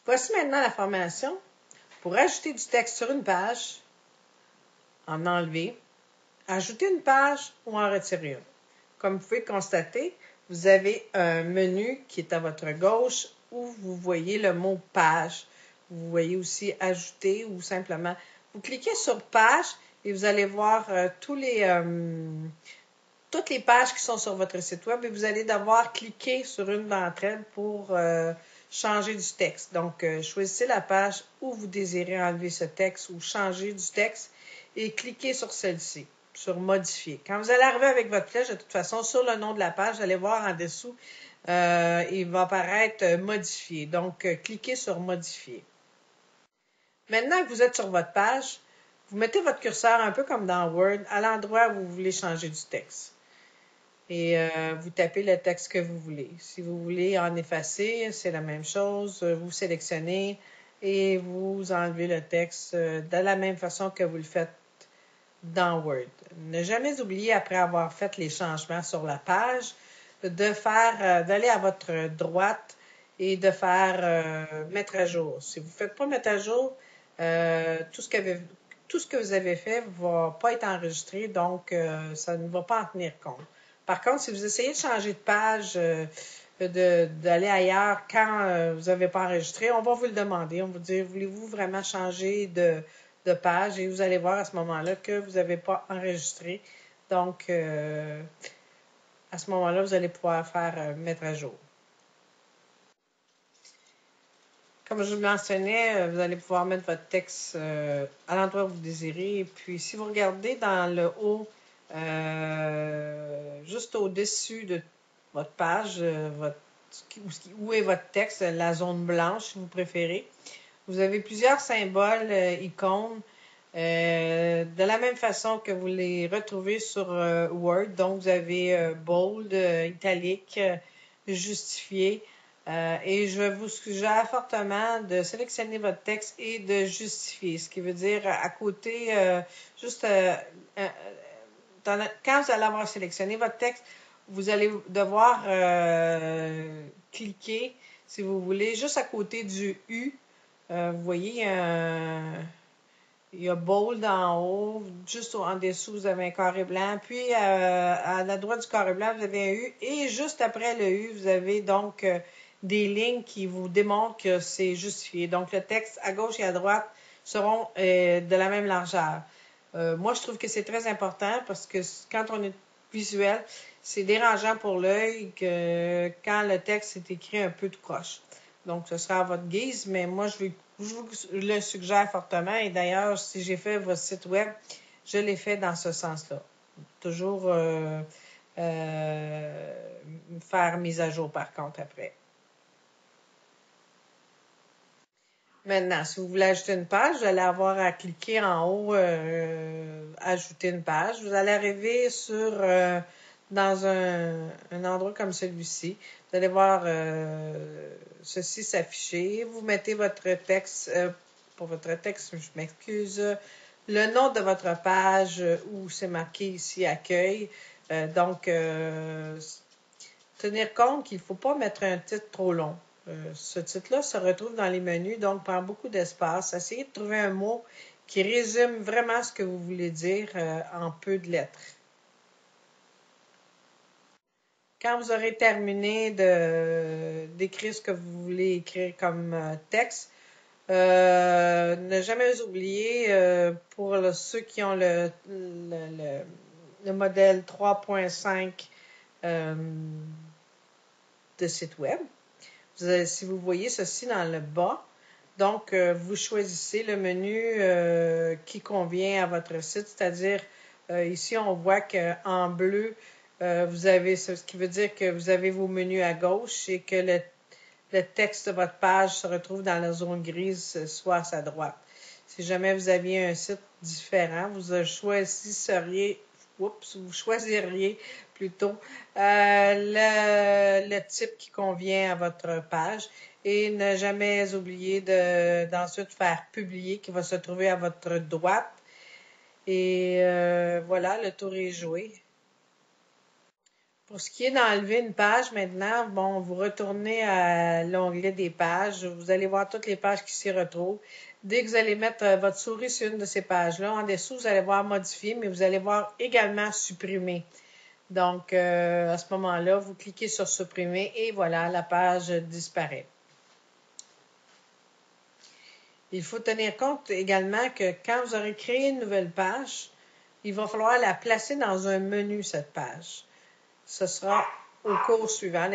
Voici maintenant la formation pour ajouter du texte sur une page, en enlever, ajouter une page ou en retirer une. Comme vous pouvez le constater, vous avez un menu qui est à votre gauche où vous voyez le mot page. Vous voyez aussi ajouter ou simplement, vous cliquez sur page et vous allez voir toutes les pages qui sont sur votre site web et vous allez devoir cliquer sur une d'entre elles pour changer du texte. Donc, choisissez la page où vous désirez enlever ce texte ou changer du texte et cliquez sur celle-ci, sur modifier. Quand vous allez arriver avec votre flèche, de toute façon, sur le nom de la page, vous allez voir en dessous, il va apparaître modifier. Donc, cliquez sur modifier. Maintenant que vous êtes sur votre page, vous mettez votre curseur un peu comme dans Word à l'endroit où vous voulez changer du texte. Et vous tapez le texte que vous voulez. Si vous voulez en effacer, c'est la même chose. Vous sélectionnez et vous enlevez le texte de la même façon que vous le faites dans Word. Ne jamais oublier, après avoir fait les changements sur la page, d'aller à votre droite et de faire mettre à jour. Si vous ne faites pas mettre à jour, tout ce que vous avez fait ne va pas être enregistré, donc ça ne va pas en tenir compte. Par contre, si vous essayez de changer de page, d'aller ailleurs quand vous n'avez pas enregistré, on va vous le demander. On va vous dire, voulez-vous vraiment changer de page? Et vous allez voir à ce moment-là que vous n'avez pas enregistré. Donc, à ce moment-là, vous allez pouvoir faire mettre à jour. Comme je vous le mentionnais, vous allez pouvoir mettre votre texte à l'endroit où vous désirez. Et puis, si vous regardez dans le haut, juste au-dessus de votre page, où est votre texte, la zone blanche, si vous préférez, vous avez plusieurs symboles, icônes, de la même façon que vous les retrouvez sur Word. Donc, vous avez bold, italique, justifié. Et je vous suggère fortement de sélectionner votre texte et de justifier, ce qui veut dire à côté, juste quand vous allez avoir sélectionné votre texte, vous allez devoir cliquer, si vous voulez, juste à côté du U. Vous voyez, il y a bold en haut, juste en dessous, vous avez un carré blanc. Puis, à la droite du carré blanc, vous avez un U. Et juste après le U, vous avez donc des lignes qui vous démontrent que c'est justifié. Donc, le texte à gauche et à droite seront de la même largeur. Moi, je trouve que c'est très important parce que quand on est visuel, c'est dérangeant pour l'œil que quand le texte est écrit un peu tout croche. Donc, ce sera à votre guise, mais moi, je vous le suggère fortement. Et d'ailleurs, si j'ai fait votre site web, je l'ai fait dans ce sens-là. Toujours faire mise à jour, par contre, après. Maintenant, si vous voulez ajouter une page, vous allez avoir à cliquer en haut ajouter une page. Vous allez arriver dans un endroit comme celui-ci. Vous allez voir ceci s'afficher. Vous mettez votre texte, pour votre texte, je m'excuse, le nom de votre page où c'est marqué ici accueil. Donc, tenir compte qu'il ne faut pas mettre un titre trop long. Ce titre-là se retrouve dans les menus, donc prend beaucoup d'espace. Essayez de trouver un mot qui résume vraiment ce que vous voulez dire en peu de lettres. Quand vous aurez terminé d'écrire ce que vous voulez écrire comme texte, ne jamais oublier, pour ceux qui ont le modèle 3.5 de site web, si vous voyez ceci dans le bas, donc vous choisissez le menu qui convient à votre site, c'est-à-dire ici on voit qu'en bleu, vous avez ce qui veut dire que vous avez vos menus à gauche et que le texte de votre page se retrouve dans la zone grise, soit à sa droite. Si jamais vous aviez un site différent, vous choisiriez plutôt le type qui convient à votre page et ne jamais oublier d'ensuite faire publier qui va se trouver à votre droite. Et voilà, le tour est joué. Pour ce qui est d'enlever une page maintenant, bon, vous retournez à l'onglet des pages. Vous allez voir toutes les pages qui s'y retrouvent. Dès que vous allez mettre votre souris sur une de ces pages-là, en dessous, vous allez voir modifier, mais vous allez voir également supprimer. Donc, à ce moment-là, vous cliquez sur supprimer et voilà, la page disparaît. Il faut tenir compte également que quand vous aurez créé une nouvelle page, il va falloir la placer dans un menu, cette page. Ce sera au cours suivant.